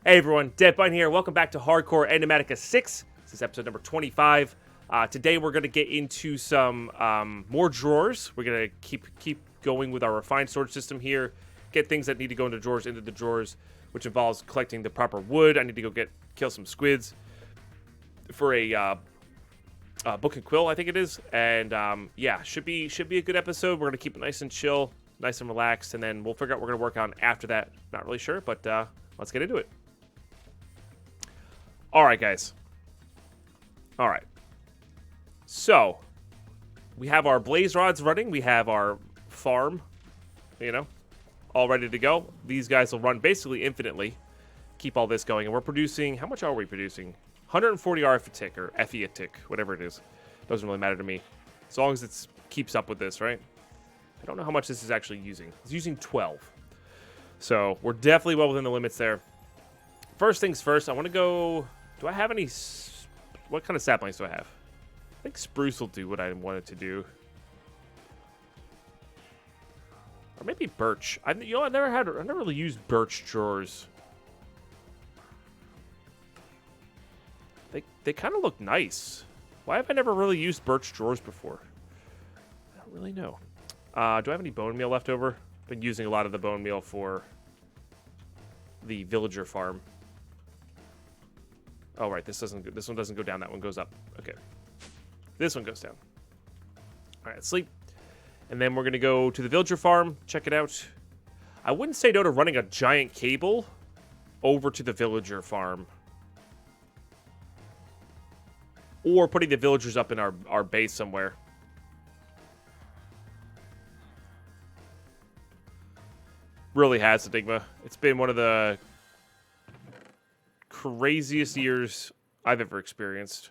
Hey everyone, Deadpine here. Welcome back to Hardcore Enigmatica 6. This is episode number 25. Today we're going to get into some more drawers. We're going to keep going with our refined storage system here. Get things that need to go into the drawers, which involves collecting the proper wood. I need to go kill some squids for a book and quill, I think it is. And yeah, should be a good episode. We're going to keep it nice and chill, nice and relaxed, and then we'll figure out what we're going to work on after that. Not really sure, but let's get into it. Alright, guys. Alright. So, we have our blaze rods running. We have our farm, all ready to go. These guys will run basically infinitely. Keep all this going. And we're producing... How much are we producing? 140 RF a tick, or FE a tick, whatever it is. Doesn't really matter to me. As long as it keeps up with this, right? I don't know how much this is actually using. It's using 12. So, we're definitely well within the limits there. First things first, I want to go... Do I have any... What kind of saplings do I have? I think spruce will do what I wanted to do. Or maybe birch. I never really used birch drawers. They kind of look nice. Why have I never really used birch drawers before? I don't really know. Do I have any bone meal left over? Been using a lot of the bone meal for the villager farm. Oh, right, this one doesn't go down, that one goes up. Okay. This one goes down. All right, sleep. And then we're going to go to the villager farm, check it out. I wouldn't say no to running a giant cable over to the villager farm. Or putting the villagers up in our base somewhere. Really has, Enigma. It's been one of the craziest years I've ever experienced.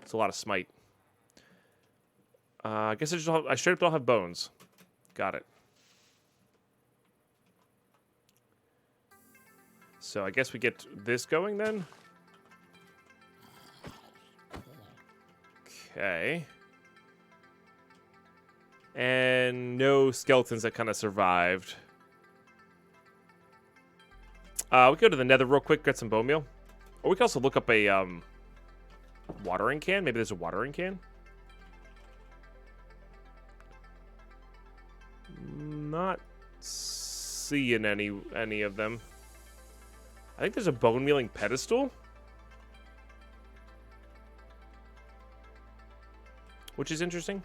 It's a lot of smite. I guess I straight up don't have bones. Got it. So I guess we get this going then. Okay. And no skeletons that kind of survived. We go to the nether real quick, get some bone meal. Or we can also look up a watering can. Maybe there's a watering can. Not seeing any of them. I think there's a bone mealing pedestal, which is interesting.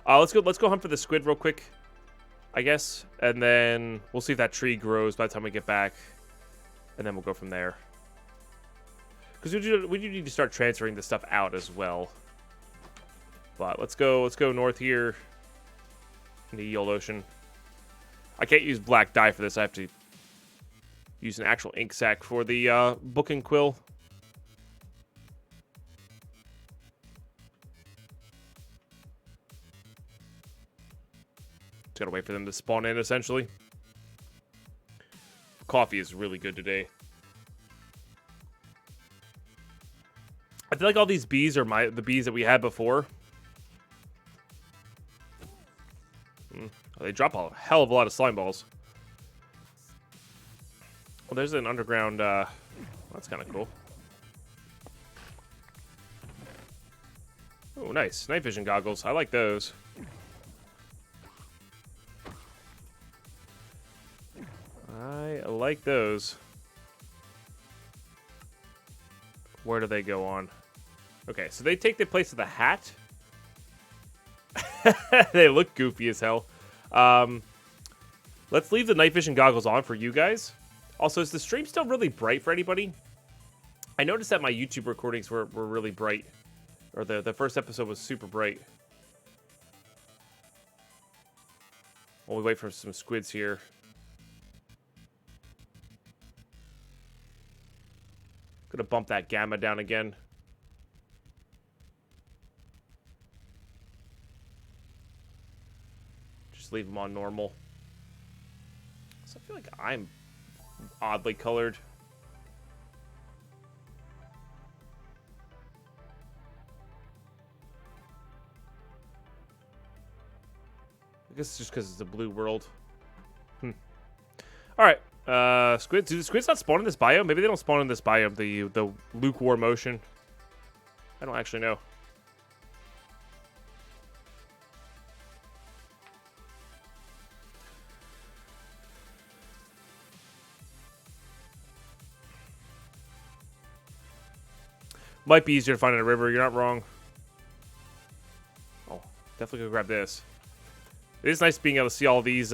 Let's go hunt for the squid real quick, I guess, and then we'll see if that tree grows by the time we get back, and then we'll go from there. Because we do need to start transferring this stuff out as well. But let's go north here in the Yield Ocean. I can't use black dye for this. I have to use an actual ink sac for the book and quill. Just gotta wait for them to spawn in, essentially. Coffee is really good today. I feel like all these bees are the bees that we had before. They drop a hell of a lot of slime balls. Well, there's an underground... that's kind of cool. Oh, nice. Night vision goggles. I like those. I like those. Where do they go on? Okay, so they take the place of the hat. They look goofy as hell. Let's leave the night vision goggles on for you guys. Also, is the stream still really bright for anybody? I noticed that my YouTube recordings were really bright. Or the first episode was super bright. While we wait for some squids here. Gonna bump that gamma down again. Just leave them on normal. So I feel like I'm oddly colored. I guess it's just because it's a blue world. Alright, Squids. Do the squids not spawn in this biome? Maybe they don't spawn in this biome. The lukewarm ocean. I don't actually know. Might be easier to find in a river. You're not wrong. Oh, definitely go grab this. It is nice being able to see all these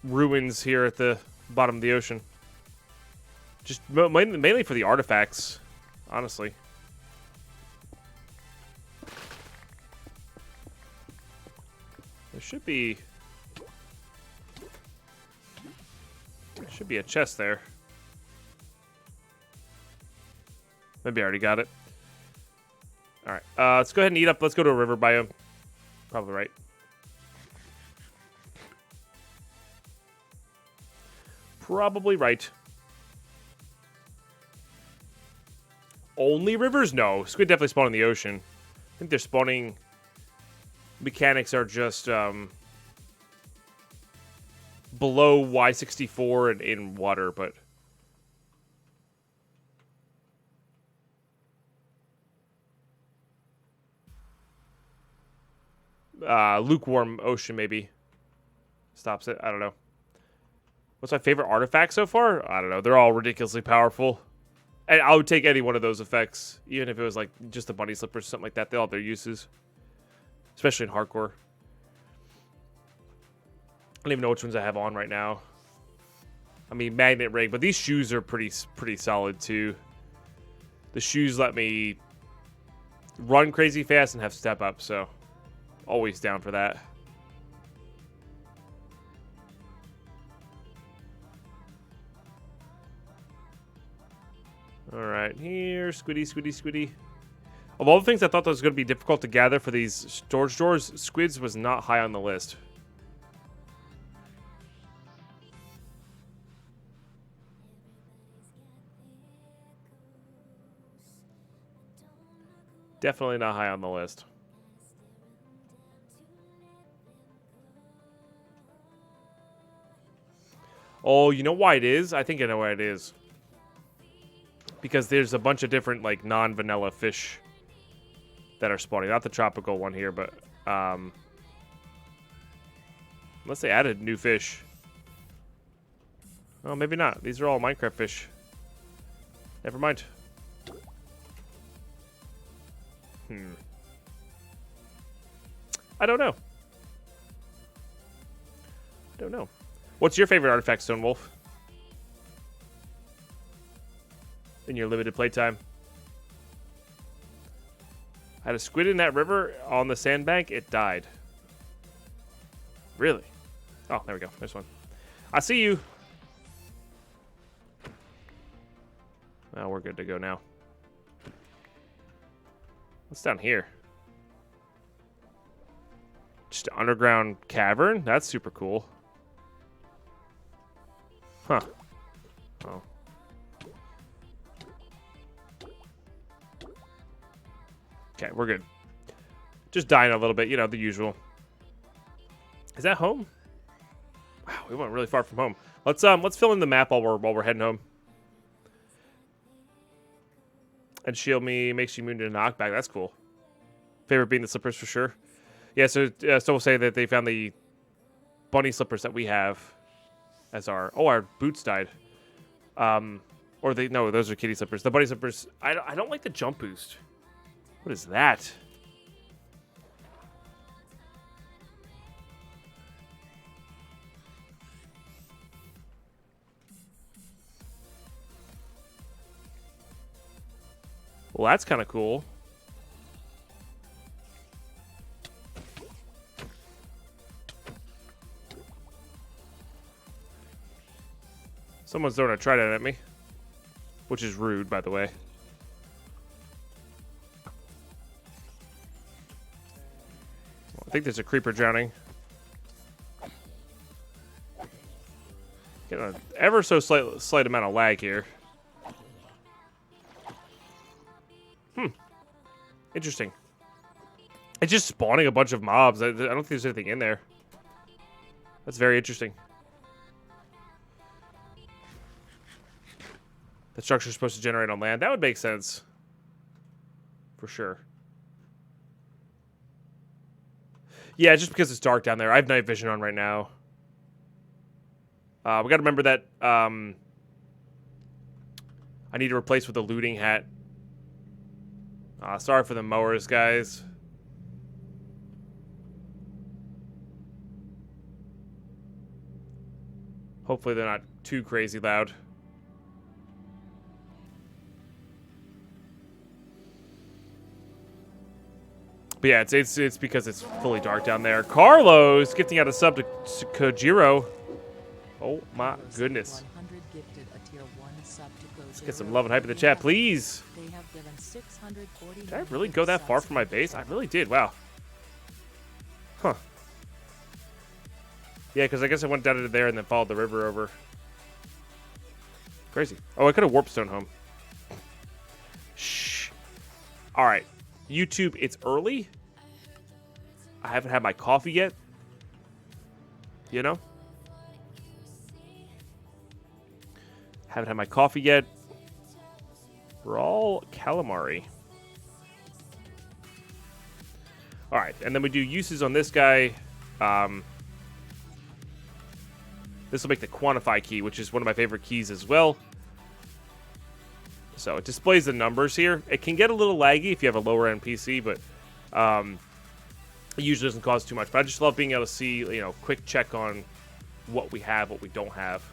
ruins here at the bottom of the ocean. Just mainly for the artifacts, honestly. There should be a chest there. Maybe I already got it. All right, let's go ahead and eat up. Let's go to a river biome. Probably right. Probably right. Only rivers? No. Squid definitely spawn in the ocean. I think their spawning mechanics are just below Y64 and in water, but... lukewarm ocean, maybe. Stops it. I don't know. What's my favorite artifact so far? I don't know. They're all ridiculously powerful. And I would take any one of those effects, even if it was like just the bunny slippers or something like that. They all have their uses. Especially in hardcore. I don't even know which ones I have on right now. I mean, magnet ring, but these shoes are pretty solid too. The shoes let me run crazy fast and have step up, so always down for that. Alright, here, squiddy. Of all the things I thought that was going to be difficult to gather for these storage doors, squids was not high on the list. Definitely not high on the list. Oh, you know why it is? I think I know why it is. Because there's a bunch of different, like, non-vanilla fish that are spawning. Not the tropical one here, but, unless they added new fish. Oh, maybe not. These are all Minecraft fish. Never mind. I don't know. What's your favorite artifact, Stone Wolf? In your limited playtime? I had a squid in that river on the sandbank. It died. Really? Oh, there we go. There's one. I see you. Well, we're good to go now. What's down here? Just an underground cavern? That's super cool. Huh. Oh. Okay, we're good. Just dying a little bit, you know, the usual. Is that home? Wow, we went really far from home. Let's fill in the map while we're heading home. And shield me makes you immune to knockback. That's cool. Favorite being the slippers for sure. Yeah, so we'll say that they found the bunny slippers that we have as our... Oh, our boots died. Or they... No, those are kitty slippers. The bunny slippers... I don't like the jump boost. What is that? Well, that's kind of cool. Someone's throwing a trident at me. Which is rude, by the way. I think there's a creeper drowning. Getting an ever so slight amount of lag here. Interesting. It's just spawning a bunch of mobs. I don't think there's anything in there. That's very interesting. The structure is supposed to generate on land. That would make sense. For sure. Yeah, just because it's dark down there. I have night vision on right now. We got to remember that I need to replace with a looting hat. Sorry for the mowers, guys. Hopefully they're not too crazy loud. But yeah, it's because it's fully dark down there. Carlos gifting out a sub to Kojiro. Oh my goodness. Let's get some love and hype in the chat, please. Did I really go that far from my base? I really did. Wow. Huh. Yeah, because I guess I went down to there and then followed the river over. Crazy. Oh, I could have warped stone home. Shh. All right. YouTube, it's early. I haven't had my coffee yet. You know? Haven't had my coffee yet. We're all calamari. All right, and then we do uses on this guy. This will make the quantify key, which is one of my favorite keys as well. So it displays the numbers here. It can get a little laggy if you have a lower end PC, but it usually doesn't cause too much. But I just love being able to see, you know, quick check on what we have, what we don't have.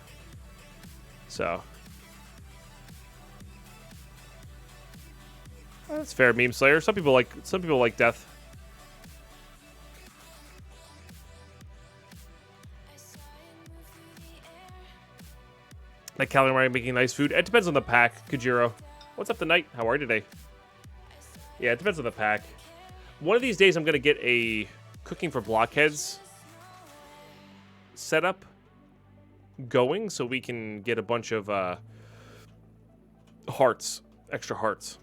So that's fair, Meme Slayer. Some people like death. Like calamari making nice food. It depends on the pack, Kajiro. What's up tonight? How are you today? Yeah, it depends on the pack. One of these days I'm going to get a cooking for blockheads setup going so we can get a bunch of hearts, extra hearts.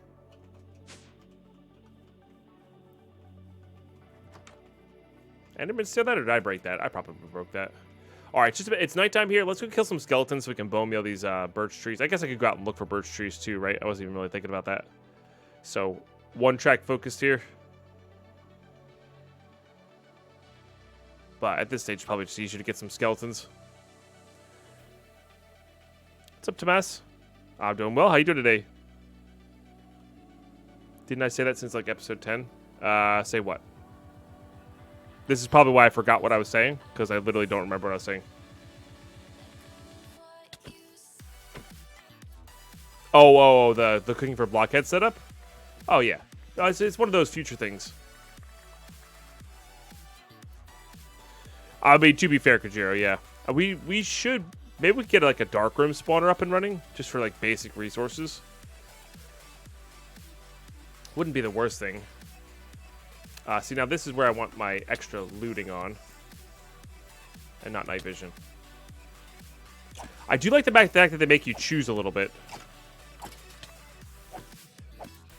Enderman steal that or did I break that? I probably broke that. All right, it's nighttime here. Let's go kill some skeletons so we can bone meal these birch trees. I guess I could go out and look for birch trees too, right? I wasn't even really thinking about that. So, one track focused here. But at this stage, it's probably just easier to get some skeletons. What's up, Tomas? I'm doing well. How you doing today? Didn't I say that since like episode 10? Say what? This is probably why I forgot what I was saying, because I literally don't remember what I was saying. Oh, the cooking for blockhead setup? Oh, yeah. It's one of those future things. I mean, to be fair, Kajiro, yeah. We should... Maybe we could get like a dark room spawner up and running, just for like basic resources. Wouldn't be the worst thing. See, now this is where I want my extra looting on. And not night vision. I do like the fact that they make you choose a little bit.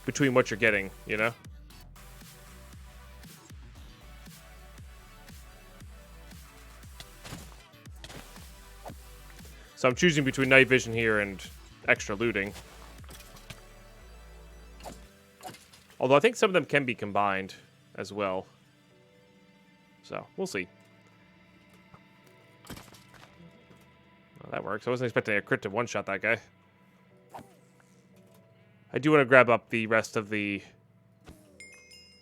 Between what you're getting, you know? So I'm choosing between night vision here and extra looting. Although I think some of them can be combined as well. So, we'll see. Well, that works. I wasn't expecting a crit to one-shot that guy. I do want to grab up the rest of the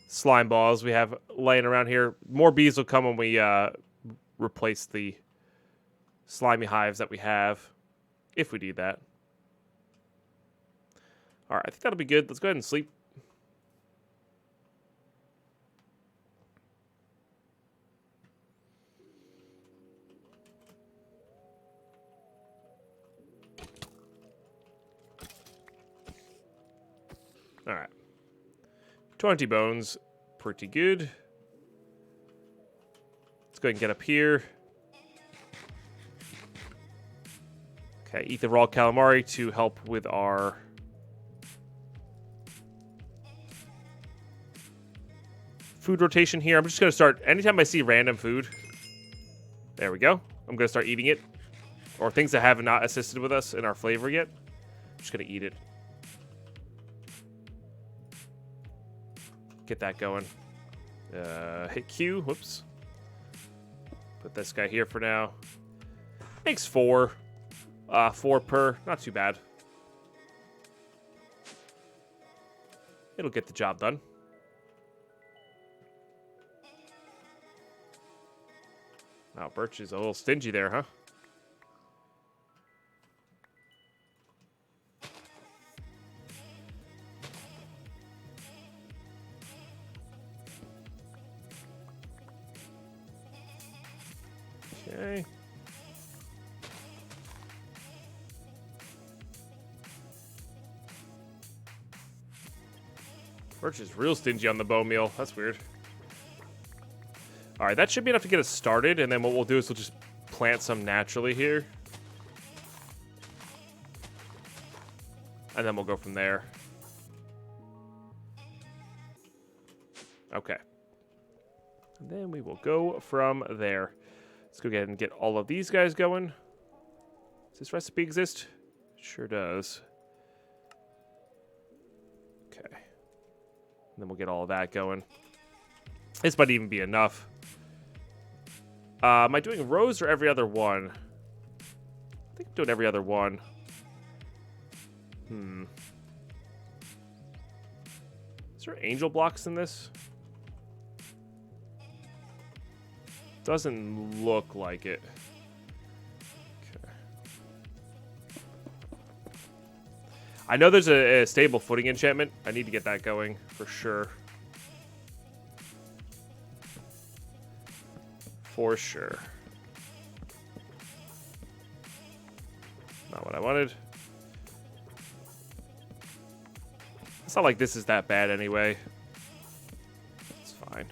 slime balls we have laying around here. More bees will come when we replace the slimy hives that we have. If we do that. Alright, I think that'll be good. Let's go ahead and sleep. Alright. 20 bones. Pretty good. Let's go ahead and get up here. Okay, eat the raw calamari to help with our... food rotation here. I'm just going to start... Anytime I see random food... There we go. I'm going to start eating it. Or things that have not assisted with us in our flavor yet. just gonna eat it. Get that going. Hit Q. Whoops. Put this guy here for now. Makes 4. 4 per. Not too bad. It'll get the job done. Wow, Birch is a little stingy there, huh? Okay. Birch is real stingy on the bone meal. That's weird. All right, that should be enough to get us started, and then what we'll do is we'll just plant some naturally here. And then we'll go from there. Okay. And then we will go from there. Let's go ahead and get all of these guys going. Does this recipe exist? It sure does. Okay. And then we'll get all of that going. This might even be enough. Am I doing rows or every other one? I think I'm doing every other one. Is there angel blocks in this? Doesn't look like it. Okay. I know there's a stable footing enchantment. I need to get that going for sure. For sure. Not what I wanted. It's not like this is that bad anyway. It's fine.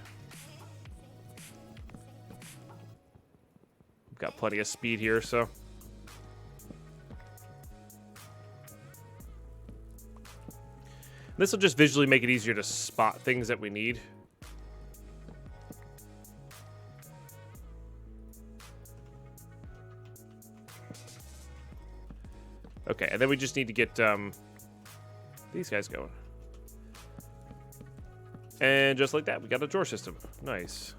We've got plenty of speed here, so. This will just visually make it easier to spot things that we need. Okay, and then we just need to get these guys going. And just like that, we got a drawer system. Nice.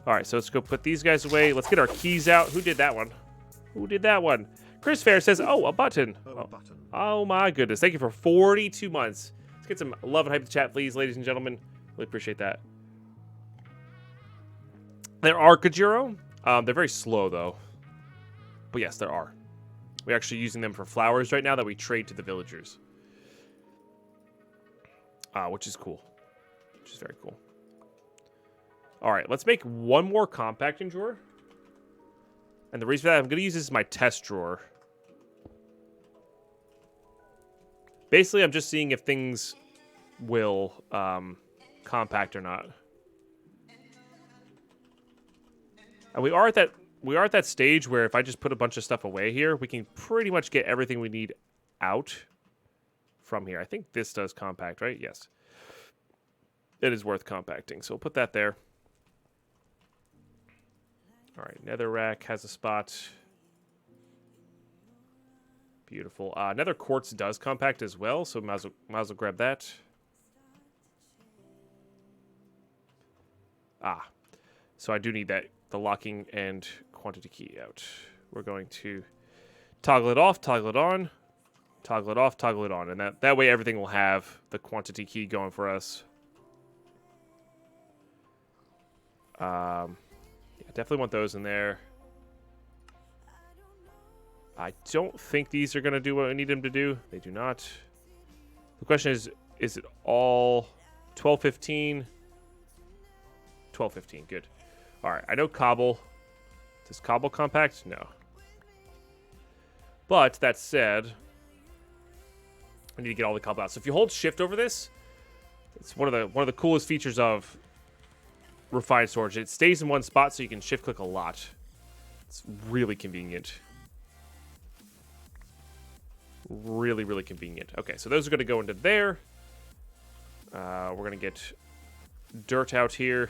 All right, so let's go put these guys away. Let's get our keys out. Who did that one? Who did that one? Chris Fair says, oh, a button. Oh, a button. Oh, my goodness. Thank you for 42 months. Let's get some love and hype to chat, please, ladies and gentlemen. Really appreciate that. There are Kajiro. They're very slow, though. But yes, there are. We're actually using them for flowers right now that we trade to the villagers. Which is cool. Which is very cool. All right, let's make one more compacting drawer. And the reason for that, I'm going to use this as my test drawer. Basically, I'm just seeing if things will compact or not. And we are at that stage where if I just put a bunch of stuff away here, we can pretty much get everything we need out from here. I think this does compact, right? Yes. It is worth compacting, so we'll put that there. All right, netherrack has a spot. Beautiful. Nether quartz does compact as well, so might as well grab that. So I do need that, the locking and quantity key out. We're going to toggle it off, toggle it on, toggle it off, toggle it on, and that way everything will have the quantity key going for us. Yeah, definitely want those in there. I don't think these are going to do what I need them to do. They do not. The question is it all 1215? 1215, good. All right, I know cobble. Does cobble compact? No. But that said, I need to get all the cobble out. So if you hold shift over this, it's one of the coolest features of refined storage. It stays in one spot, so you can shift click a lot. It's really convenient. Really, really convenient. Okay, so those are going to go into there. We're going to get dirt out here.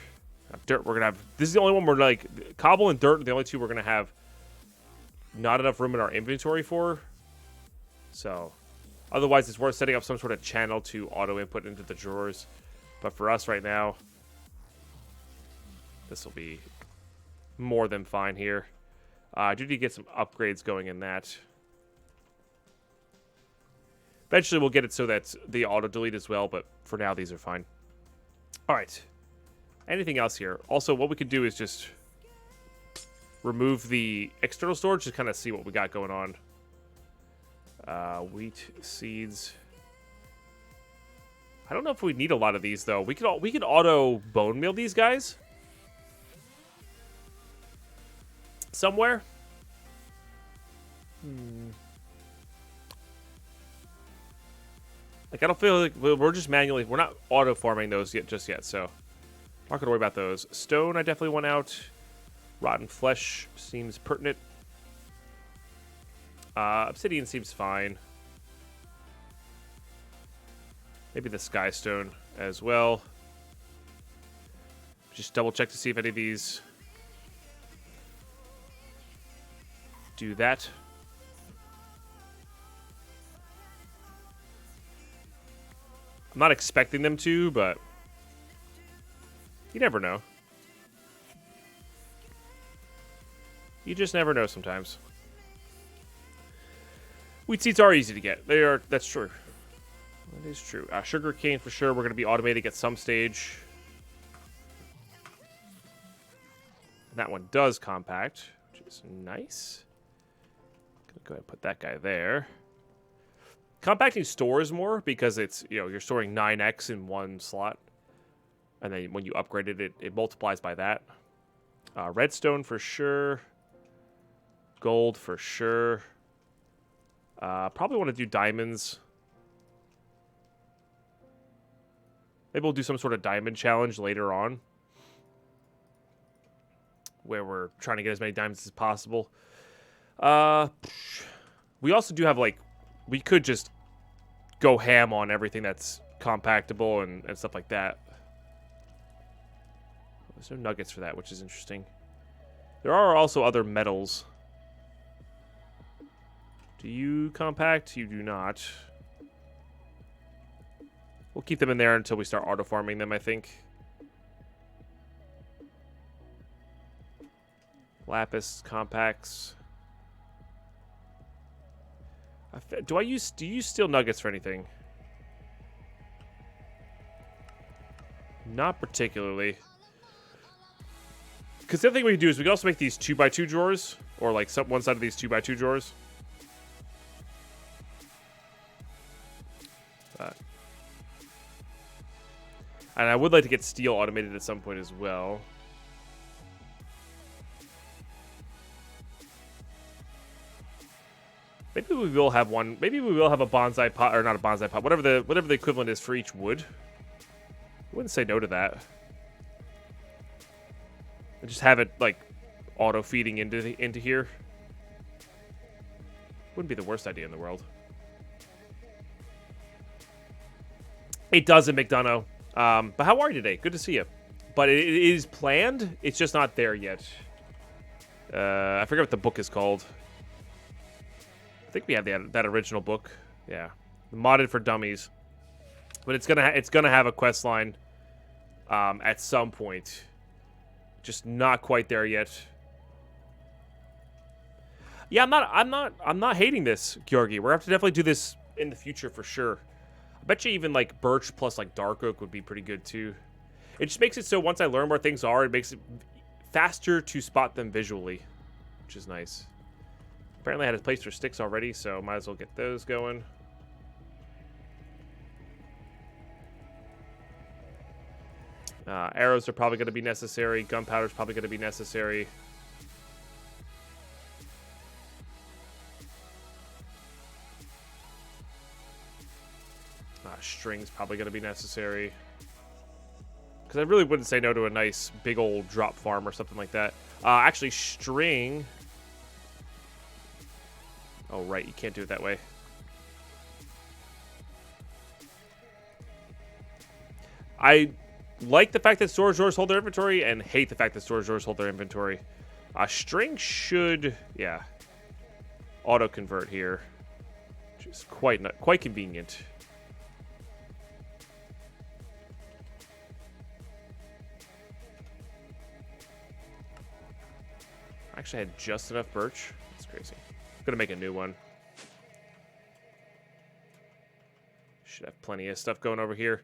Dirt, we're going to have... This is the only one we're like... Cobble and dirt are the only two we're going to have not enough room in our inventory for. So, otherwise it's worth setting up some sort of channel to auto input into the drawers. But for us right now, this will be more than fine here. I do need to get some upgrades going in that. Eventually we'll get it so that the auto delete as well, but for now these are fine. All right. Anything else here? Also, what we could do is just remove the external storage, just kind of see what we got going on. Wheat, seeds. I don't know if we need a lot of these though. We could auto bone meal these guys somewhere. Like, I don't feel like we're just manually, we're not auto farming those just yet, so not gonna worry about those. Stone I definitely want out. Rotten flesh seems pertinent. Obsidian seems fine. Maybe the sky stone as well. Just double check to see if any of these do that. I'm not expecting them to, but you never know. You just never know sometimes. Wheat seeds are easy to get. They are. That's true. That is true. Sugar cane for sure. We're going to be automating at some stage. And that one does compact, which is nice. Gonna go ahead and put that guy there. Compacting stores more because it's, you know, you're storing 9x in one slot. And then when you upgrade it, it multiplies by that. Redstone for sure. Gold for sure. Probably want to do diamonds. Maybe we'll do some sort of diamond challenge later on, where we're trying to get as many diamonds as possible. We also do have, like, we could just go ham on everything that's compactable and stuff like that. There's no nuggets for that, which is interesting. There are also other metals. Do you compact? You do not. We'll keep them in there until we start auto-farming them, I think. Lapis compacts. Do you use steel nuggets for anything? Not particularly. Because the other thing we can do is we can also make these 2x2 drawers, or like one side of these 2x2 drawers. And I would like to get steel automated at some point as well. Maybe we will have one. Maybe we will have a bonsai pot, or not a bonsai pot. Whatever the equivalent is for each wood. I wouldn't say no to that. And just have it like auto feeding into here. Wouldn't be the worst idea in the world. It does in McDonough. But how are you today? Good to see you. But it is planned. It's just not there yet. I forget what the book is called. I think we have that original book. Yeah, modded for dummies. But it's gonna have a quest line at some point. Just not quite there yet. Yeah, I'm not hating this, Georgi. We're gonna have to definitely do this in the future for sure. I bet you even like birch plus like dark oak would be pretty good too. It just makes it so once I learn where things are, it makes it faster to spot them visually, which is nice. Apparently I had a place for sticks already, so might as well get those going. Arrows are probably going to be necessary. Gunpowder is probably going to be necessary. String's probably going to be necessary. Because I really wouldn't say no to a nice big old drop farm or something like that. Actually, string... Oh, right. You can't do it that way. I like the fact that storage drawers hold their inventory and hate the fact that storage drawers hold their inventory. String should, yeah, auto-convert here, which is is quite convenient. Actually, I had just enough birch. That's crazy. I'm gonna make a new one. Should have plenty of stuff going over here.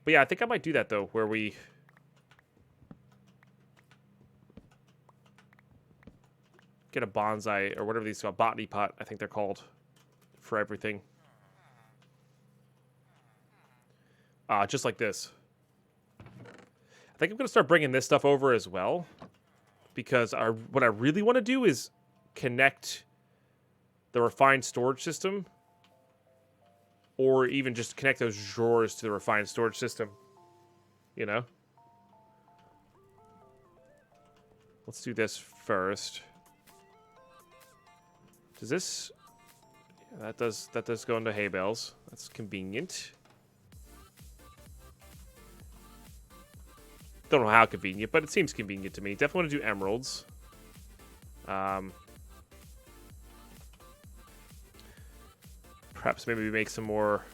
But yeah, I think I might do that though, where we get a bonsai or whatever these are, botany pot, I think they're called, for everything. Just like this. I think I'm gonna start bringing this stuff over as well, because what I really want to do is connect the refined storage system, or even just connect those drawers to the refined storage system. You know? Let's do this first. Does this... Yeah, that does go into hay bales. That's convenient. Don't know how convenient, but it seems convenient to me. Definitely want to do emeralds. Perhaps maybe we make some more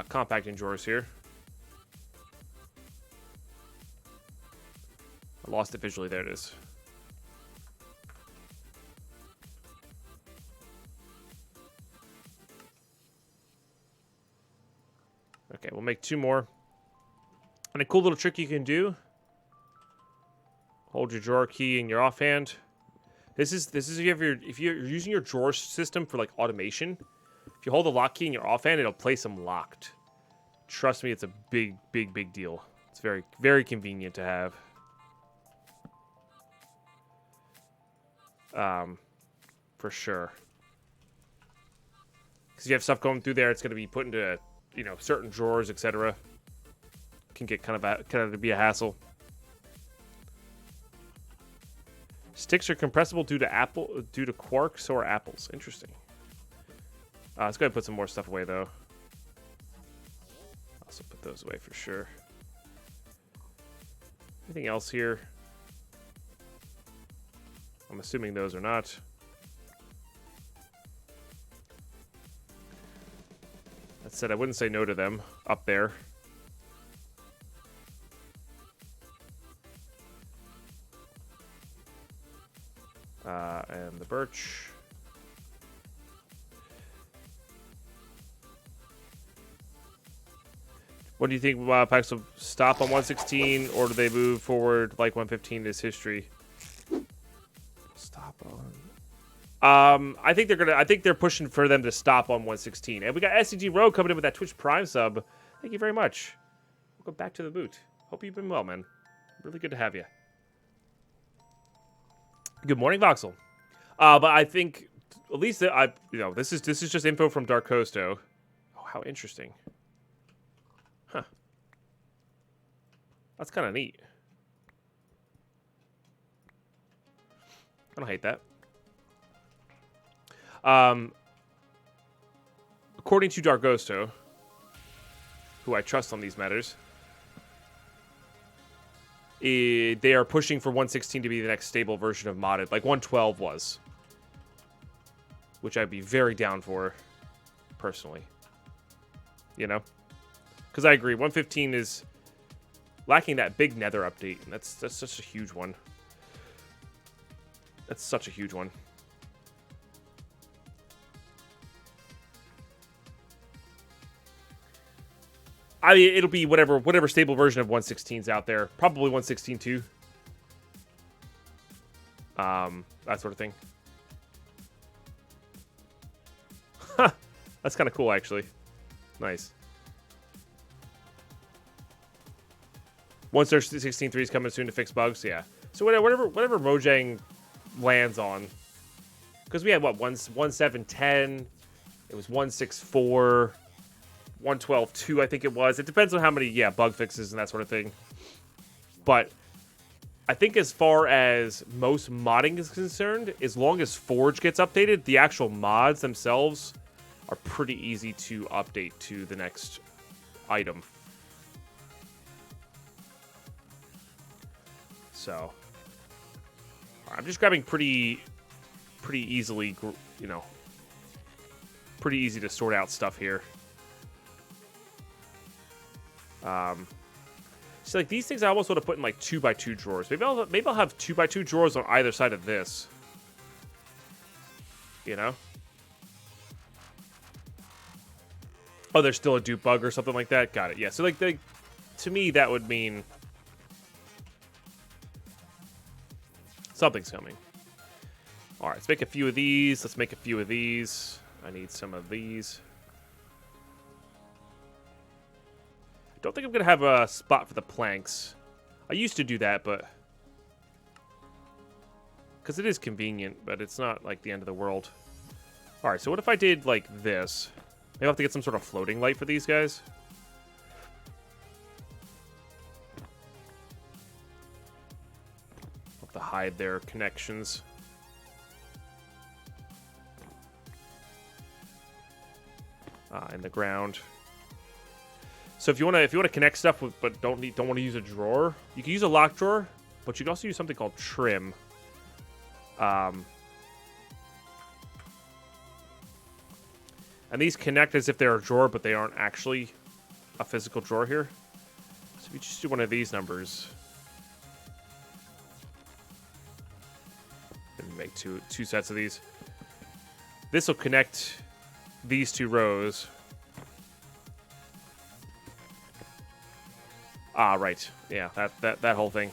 compacting drawers here. I lost it visually. There it is. Okay, we'll make 2 more. And a cool little trick you can do. Hold your drawer key in your offhand. This is if you're using your drawer system for like automation. If you hold the lock key in your offhand, it'll place them locked. Trust me, it's a big deal. It's very, very convenient to have. For sure. Because you have stuff going through there, it's going to be put into, you know, certain drawers, etc. Can get kind of be a hassle. Sticks are compressible due to quarks or apples. Interesting. Let's go ahead and put some more stuff away though. Also put those away for sure. Anything else here? I'm assuming those are not. That said, I wouldn't say no to them up there. And the birch. What do you think? Packs will stop on 116, or do they move forward like 115 is history? Stop on. I think they're pushing for them to stop on 116. And we got SCG Rogue coming in with that Twitch Prime sub. Thank you very much. Welcome back to the boot. Hope you've been well, man. Really good to have you. Good morning, Voxel. But I think at least this is just info from Dark Costo. Oh, how interesting. Huh. That's kind of neat. I don't hate that. According to Dargosto, who I trust on these matters, they are pushing for 116 to be the next stable version of modded, like 112 was. Which I'd be very down for, personally. You know? Because I agree, 115 is lacking that big Nether update. And that's such a huge one. That's such a huge one. I mean, it'll be whatever stable version of 116's out there. Probably 116.2. That sort of thing. Huh. That's kind of cool, actually. Nice. Once there's 16.3 is coming soon to fix bugs, yeah. So whatever Mojang lands on, because we had what 1.7.10, it was 1.6.4, 1.12.2, I think it was. It depends on how many bug fixes and that sort of thing. But I think as far as most modding is concerned, as long as Forge gets updated, the actual mods themselves are pretty easy to update to the next item. So I'm just grabbing pretty pretty easily, you know, pretty easy to sort out stuff here. So like these things I almost want to put in like 2x2 drawers. Maybe I'll have 2x2 drawers on either side of this. You know? Oh, there's still a dupe bug or something like that? Got it. Yeah, so like to me that would mean something's coming. All right, let's make a few of these. Let's make a few of these. I need some of these. I don't think I'm going to have a spot for the planks. I used to do that, but... because it is convenient, but it's not, like, the end of the world. Alright, so what if I did, like, this? Maybe I'll have to get some sort of floating light for these guys. I'll have to hide their connections. In the ground. So if you want to connect stuff with, but don't want to use a drawer, you can use a lock drawer, but you can also use something called trim. And these connect as if they're a drawer, but they aren't actually a physical drawer here. So if you just do one of these numbers, and make two sets of these. This will connect these two rows. Ah, right. Yeah, that whole thing.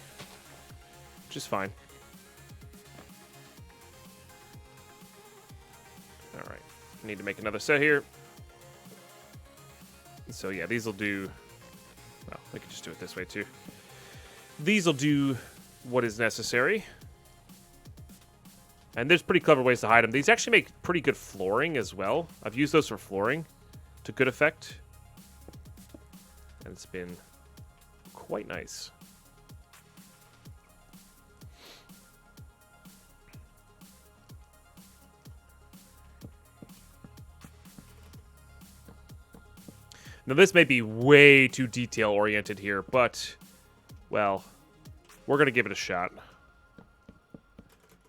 Which is fine. Alright. I need to make another set here. So yeah, these will do... well, we can just do it this way too. These will do what is necessary. And there's pretty clever ways to hide them. These actually make pretty good flooring as well. I've used those for flooring to good effect. And it's been quite nice. Now this may be way too detail oriented here, but well, we're gonna give it a shot.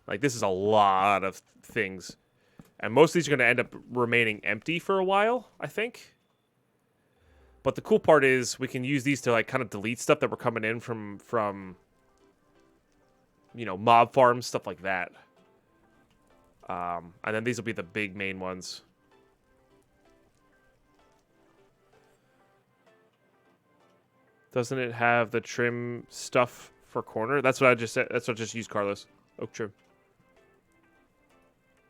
Like this is a lot of things, and most of these are gonna end up remaining empty for a while, I think. But the cool part is we can use these to like kind of delete stuff that we're coming in from you know, mob farms, stuff like that. And then these will be the big main ones. Doesn't it have the trim stuff for corner? That's what I just said. That's what I just used, Carlos. Oak trim.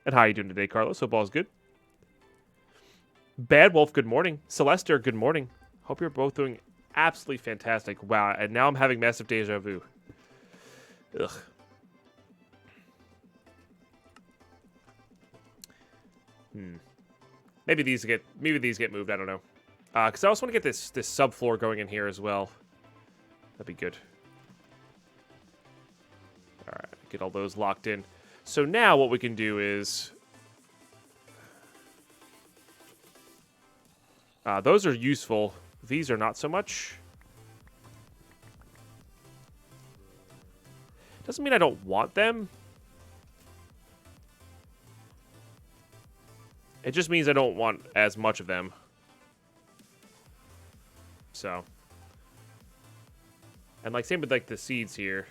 And how are you doing today, Carlos? Hope all's good. Bad Wolf, good morning. Celester, good morning. Hope you're both doing absolutely fantastic. Wow, and now I'm having massive deja vu. Ugh. Maybe these get moved, I don't know. Because I also want to get this subfloor going in here as well. That'd be good. Alright, get all those locked in. So now what we can do is... those are useful. These are not so much. Doesn't mean I don't want them. It just means I don't want as much of them. So. And like same with like the seeds here.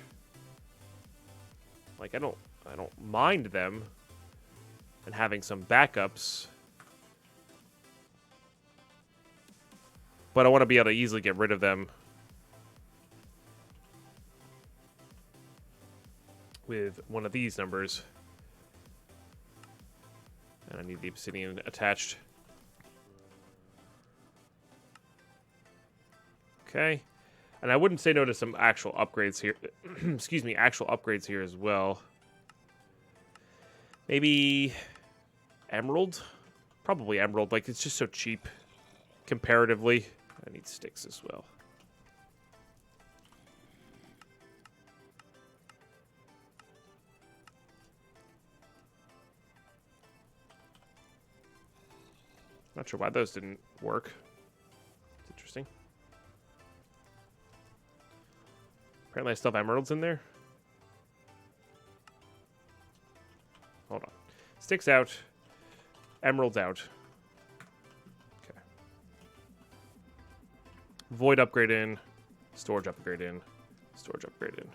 Like I don't mind them and having some backups. But I want to be able to easily get rid of them with one of these numbers. And I need the obsidian attached. Okay. And I wouldn't say no to some actual upgrades here. Excuse me, actual upgrades here as well. Maybe emerald? Probably emerald. Like, it's just so cheap comparatively. I need sticks as well. Not sure why those didn't work. It's interesting. Apparently I still have emeralds in there. Hold on. Sticks out. Emeralds out. Okay. Void upgrade in. Storage upgrade in. Storage upgrade in.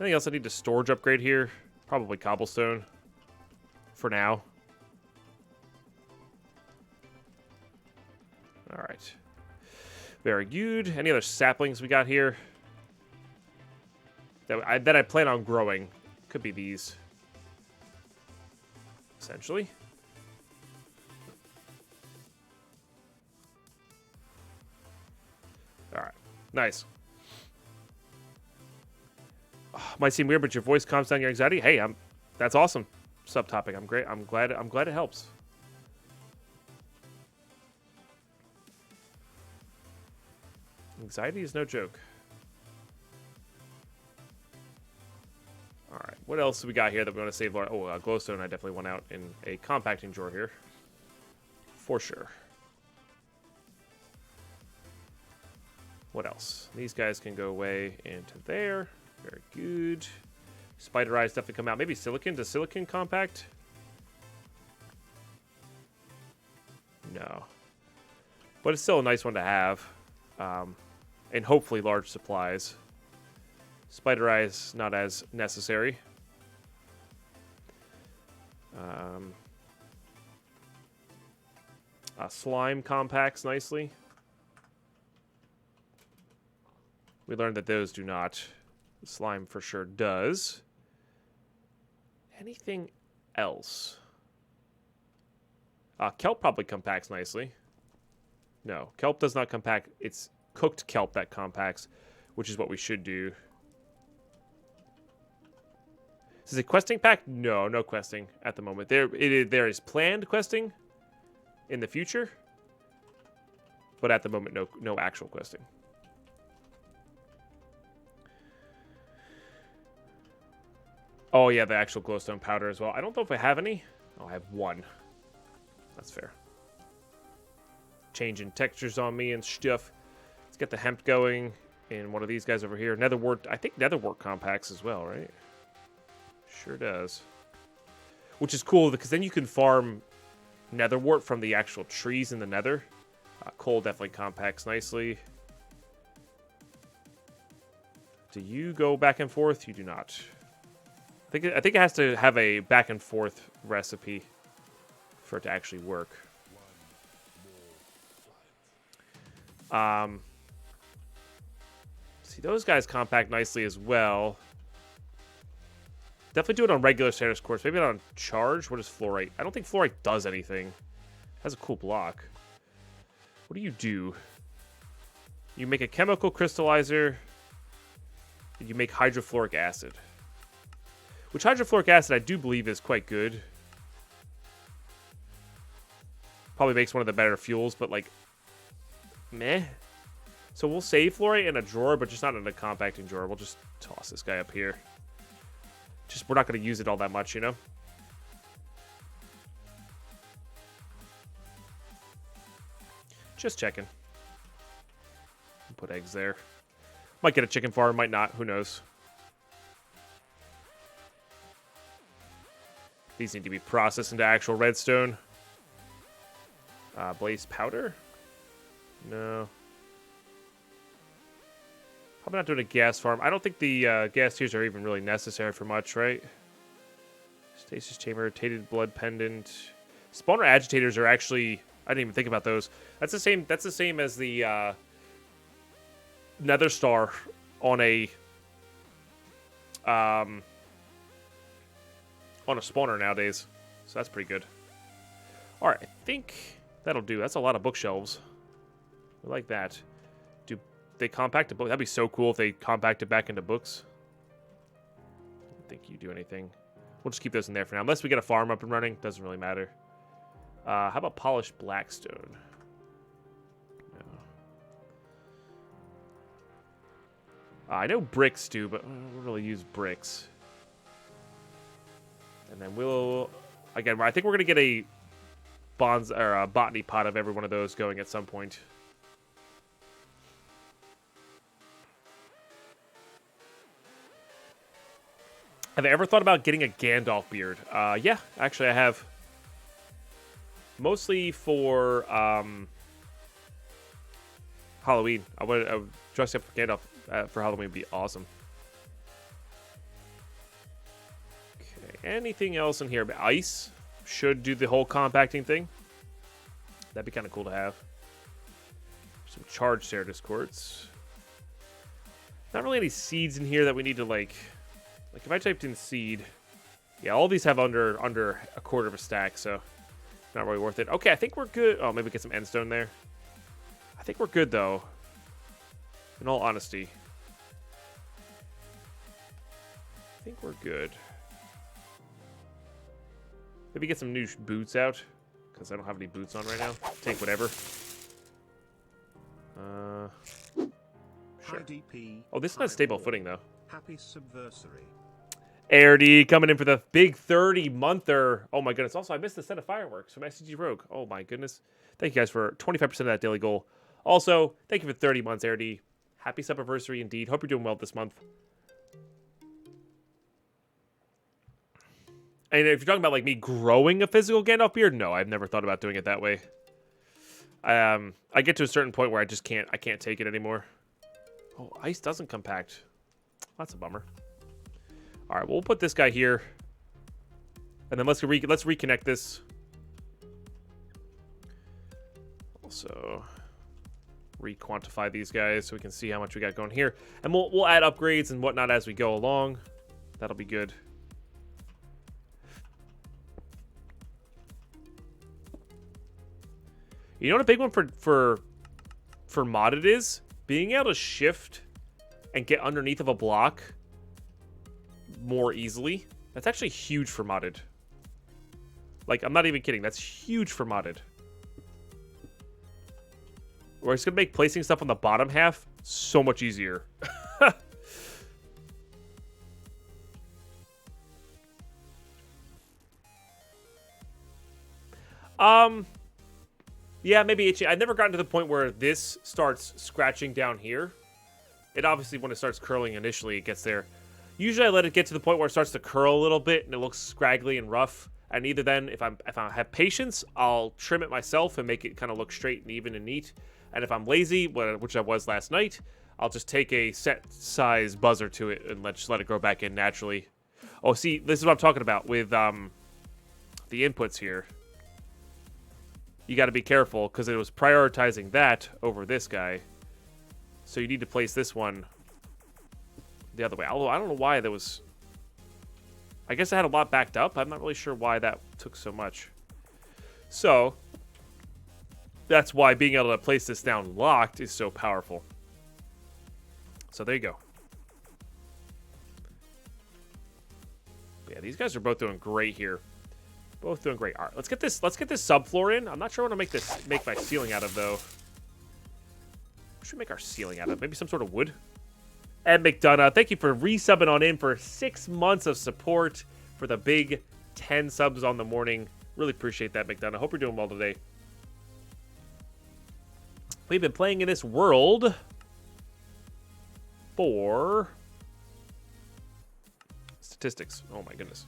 Anything else I need to storage upgrade here? Probably cobblestone. For now. Alright. Very good. Any other saplings we got here? That I plan on growing. Could be these. Essentially. Alright. Nice. Might seem weird, but your voice calms down your anxiety. Hey, that's awesome. Subtopic. I'm great. I'm glad it helps. Anxiety is no joke. Alright, what else do we got here that we want to save? Oh, glowstone I definitely want out in a compacting drawer here. For sure. What else? These guys can go away into there. Very good. Spider eyes definitely come out. Maybe silicon. Does silicon compact? No. But it's still a nice one to have. And hopefully large supplies. Spider eyes not as necessary. Slime compacts nicely. We learned that those do not. The slime for sure does. Anything else? Kelp probably compacts nicely. No, kelp does not compact. It's cooked kelp that compacts, which is what we should do. Is it questing pack? No, no questing at the moment. There is planned questing in the future, but at the moment, no actual questing. Oh yeah, the actual glowstone powder as well. I don't know if I have any. Oh, I have one. That's fair. Changing textures on me and stuff. Let's get the hemp going in one of these guys over here. Netherwort. I think netherwort compacts as well, right? Sure does. Which is cool because then you can farm netherwort from the actual trees in the nether. Coal definitely compacts nicely. Do you go back and forth? You do not. I think it has to have a back and forth recipe for it to actually work. See, those guys compact nicely as well. Definitely do it on regular status course. Maybe not on charge. What is fluorite? I don't think fluorite does anything. It has a cool block. What do? You make a chemical crystallizer. And you make hydrofluoric acid. Which hydrofluoric acid I do believe is quite good. Probably makes one of the better fuels, but like, meh. So we'll save fluorite in a drawer, but just not in a compacting drawer. We'll just toss this guy up here. We're not going to use it all that much, you know? Just checking. Put eggs there. Might get a chicken farm, might not. Who knows? These need to be processed into actual redstone. Blaze powder? No. Probably not doing a gas farm. I don't think the gas tiers are even really necessary for much, right? Stasis chamber, tainted blood pendant. Spawner agitators are actually... I didn't even think about those. That's the same as the Nether Star on a spawner nowadays. So that's pretty good. Alright, I think that'll do. That's a lot of bookshelves. I like that. Do they compact a book? That'd be so cool if they compacted back into books. I don't think you do anything. We'll just keep those in there for now. Unless we get a farm up and running, doesn't really matter. How about polished blackstone? No. I know bricks do, but I don't really use bricks. And then again, I think we're gonna get a botany pot of every one of those going at some point. Have I ever thought about getting a Gandalf beard? Yeah, actually I have. Mostly for Halloween. I would dress up for Gandalf for Halloween would be awesome. Okay, anything else in here? Ice should do the whole compacting thing. That'd be kind of cool to have. Some charged Certus quartz. Not really any seeds in here that we need to like if I typed in seed, yeah, all these have under a quarter of a stack, so not really worth it. Okay, I think we're good. Oh, maybe get some endstone there. I think we're good though. In all honesty, I think we're good. Maybe get some new boots out because I don't have any boots on right now. Take whatever. Sure. Oh, this is not stable footing though. Happy Subversary. AirD coming in for the big 30-monther. Oh my goodness. Also, I missed the set of fireworks from SCG Rogue. Oh my goodness. Thank you guys for 25% of that daily goal. Also, thank you for 30 months, AirD. Happy Subversary indeed. Hope you're doing well this month. And if you're talking about like me growing a physical Gandalf beard, no, I've never thought about doing it that way. I get to a certain point where I can't take it anymore. Oh, ice doesn't compact. That's a bummer. All right, well, we'll put this guy here, and then let's reconnect this. Also, re-quantify these guys so we can see how much we got going here, and we'll add upgrades and whatnot as we go along. That'll be good. You know what a big one for modded is? Being able to shift and get underneath of a block more easily. That's actually huge for modded. Like, I'm not even kidding. That's huge for modded. Or it's going to make placing stuff on the bottom half so much easier. Yeah, maybe itchy. I've never gotten to the point where this starts scratching down here. It obviously, when it starts curling initially, it gets there. Usually I let it get to the point where it starts to curl a little bit and it looks scraggly and rough. And either then, if I have patience, I'll trim it myself and make it kind of look straight and even and neat. And if I'm lazy, which I was last night, I'll just take a set size buzzer to it and just let it grow back in naturally. Oh, see, this is what I'm talking about with the inputs here. You got to be careful because it was prioritizing that over this guy. So you need to place this one the other way. Although I don't know why there was... I guess I had a lot backed up. I'm not really sure why that took so much. So that's why being able to place this down locked is so powerful. So there you go. Yeah, these guys are both doing great here. Both doing great. All right, let's get this subfloor in. I'm not sure what to make my ceiling out of though. What should we make our ceiling out of? Maybe some sort of wood? Ed McDonough, thank you for resubbing on in for 6 months of support for the big 10 subs on the morning. Really appreciate that, McDonough. Hope you're doing well today. We've been playing in this world for statistics. Oh my goodness.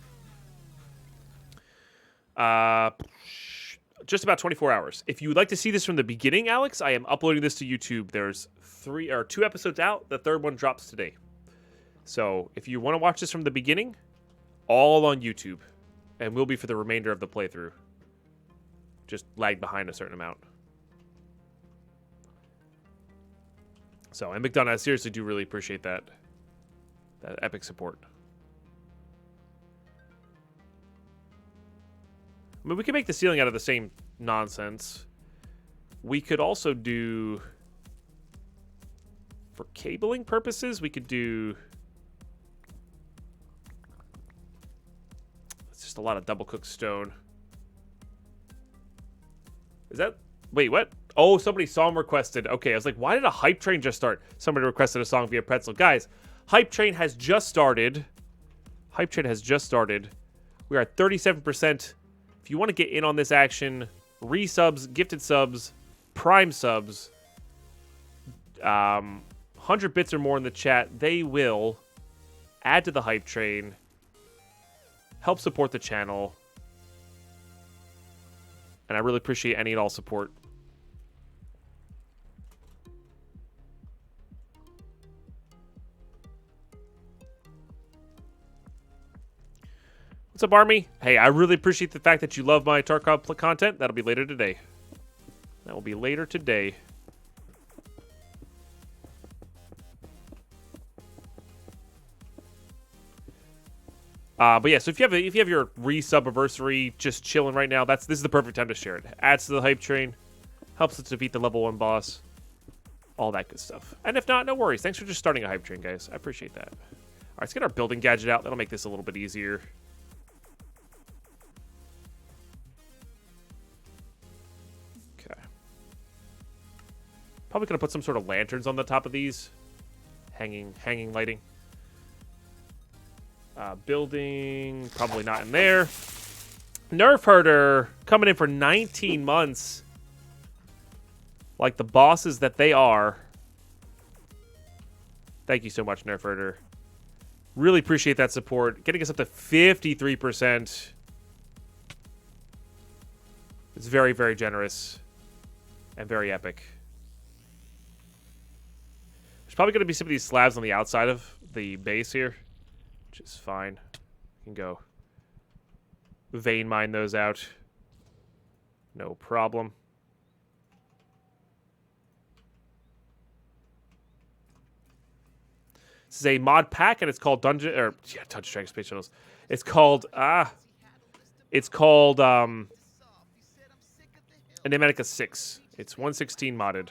Just about 24 hours. If you would like to see this from the beginning, Alex, I am uploading this to YouTube. There's 2 episodes out. The third one drops today. So if you want to watch this from the beginning, all on YouTube, and will be for the remainder of the playthrough. Just lag behind a certain amount. So, and McDonough, I seriously do really appreciate that epic support. I mean, we could make the ceiling out of the same nonsense. We could also do, for cabling purposes, we could do, it's just a lot of double cooked stone. Is that, wait, what? Oh, somebody song requested. Okay, I was like, why did a hype train just start? Somebody requested a song via Pretzel. Guys, hype train has just started. Hype train has just started. We are at 37%. If you want to get in on this action, resubs, gifted subs, prime subs, 100 bits or more in the chat, they will add to the hype train help support the channel. And I really appreciate any and all support. What's up, Army? Hey, I really appreciate the fact that you love my Tarkov content. That'll be later today. That will be later today. But yeah, so if you have your resub anniversary just chilling right now, this is the perfect time to share it. Adds to the hype train, helps us defeat the level 1 boss, all that good stuff. And if not, no worries. Thanks for just starting a hype train, guys. I appreciate that. All right, let's get our building gadget out. That'll make this a little bit easier. Okay. Probably gonna put some sort of lanterns on the top of these, hanging lighting. Building, probably not in there. Nerf Herder coming in for 19 months. Like the bosses that they are. Thank you so much, Nerf Herder. Really appreciate that support. Getting us up to 53%. It's very, very generous. And very epic. There's probably going to be some of these slabs on the outside of the base here. Which is fine. You can go vein mine those out. No problem. This is a mod pack, and it's called Dungeon Dragon Space Shuttles. It's called Enigmatica 6. It's 116 modded.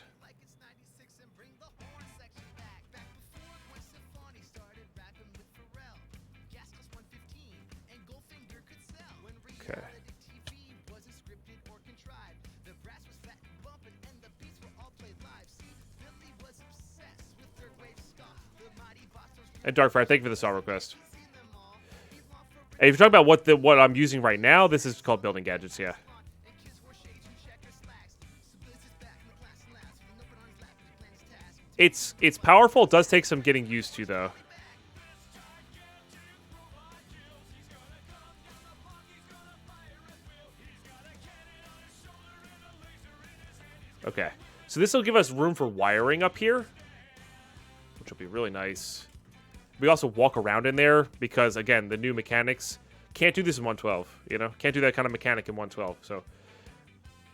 Okay. And Darkfire, thank you for the star request. Hey, if you're talking about what I'm using right now, this is called building gadgets, yeah. It's powerful. It does take some getting used to, though. Okay, so this will give us room for wiring up here, which will be really nice. We also walk around in there because, again, the new mechanics can't do this in 112, you know? Can't do that kind of mechanic in 112, so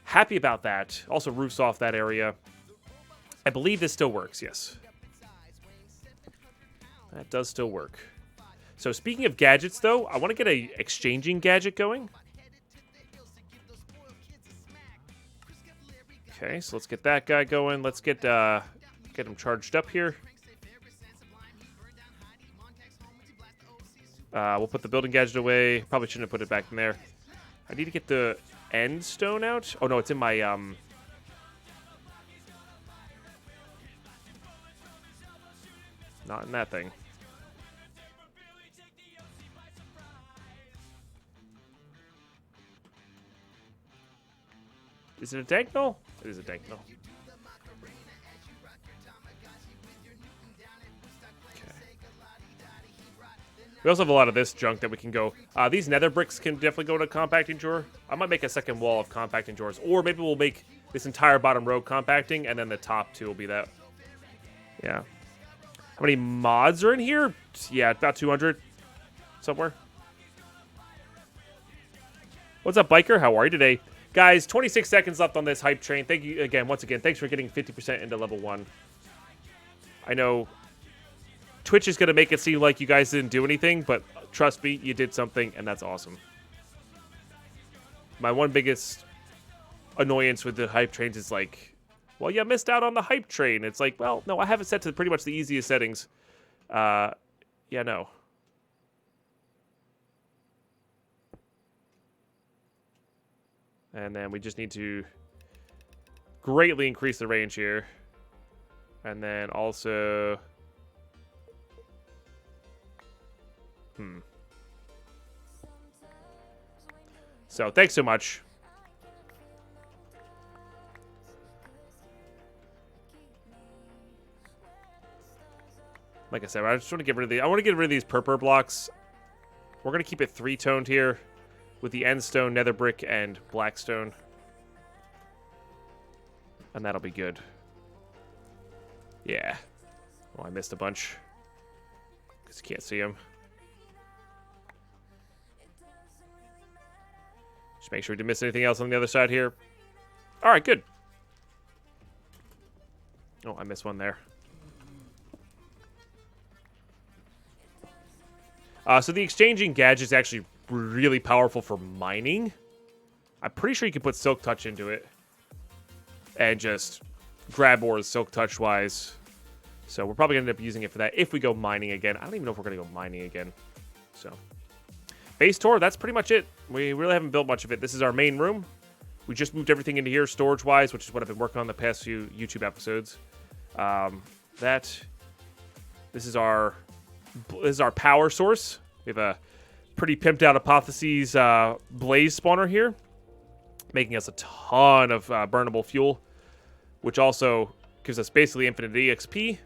happy about that. Also roofs off that area. I believe this still works, yes. That does still work. So speaking of gadgets, though, I want to get a exchanging gadget going. Okay, so let's get that guy going. Let's get him charged up here. We'll put the building gadget away. Probably shouldn't have put it back in there. I need to get the end stone out. Oh, no, it's in my... Not in that thing. Is it a Danknull? It is a Danknull. Okay. We also have a lot of this junk that we can go... these nether bricks can definitely go to a compacting drawer. I might make a second wall of compacting drawers. Or maybe we'll make this entire bottom row compacting, and then the top two will be that. Yeah. How many mods are in here? Yeah, about 200 somewhere. What's up, Biker? How are you today? Guys, 26 seconds left on this hype train. Thank you again, once again. Thanks for getting 50% into level 1. I know Twitch is going to make it seem like you guys didn't do anything, but trust me, you did something, and that's awesome. My one biggest annoyance with the hype trains is like, well, you missed out on the hype train. It's like, well, no, I have it set to pretty much the easiest settings. Yeah, no. And then we just need to greatly increase the range here. And then also... So, thanks so much. Like I said, I just want to get rid of I want to get rid of these purple blocks. We're going to keep it 3-toned here with the end stone, nether brick, and black stone. And that'll be good. Yeah. Oh, I missed a bunch. Because you can't see them. Just make sure we didn't miss anything else on the other side here. All right, good. Oh, I missed one there. So the exchanging gadget is actually really powerful for mining. I'm pretty sure you can put Silk Touch into it. And just grab ores Silk Touch wise. So we're probably going to end up using it for that if we go mining again. I don't even know if we're going to go mining again. So base tour, that's pretty much it. We really haven't built much of it. This is our main room. We just moved everything into here storage-wise, which is what I've been working on the past few YouTube episodes. This is our power source. We have a pretty pimped out Apotheoses blaze spawner here, making us a ton of burnable fuel, which also gives us basically infinite EXP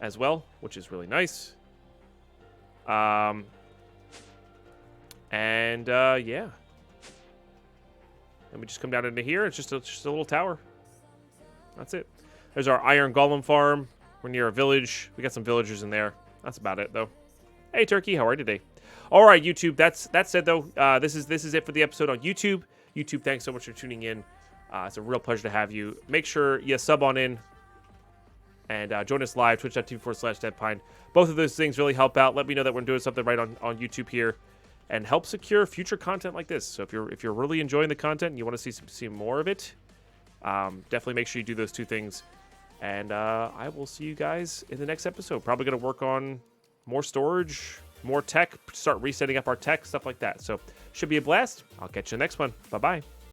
as well, which is really nice. Yeah. And we just come down into here. It's just a little tower. That's it. There's our iron golem farm. We're near a village. We got some villagers in there. That's about it, though. Hey, Turkey, how are you today? All right, YouTube. That said, though, this is it for the episode on YouTube. YouTube, thanks so much for tuning in. It's a real pleasure to have you. Make sure you sub on in and join us live, twitch.tv/Deadpine. Both of those things really help out. Let me know that we're doing something right on YouTube here, and help secure future content like this. So if you're really enjoying the content and you want to see more of it, definitely make sure you do those two things. And I will see you guys in the next episode. Probably going to work on more storage, more tech, start resetting up our tech, stuff like that. So should be a blast. I'll catch you in the next one. Bye-bye.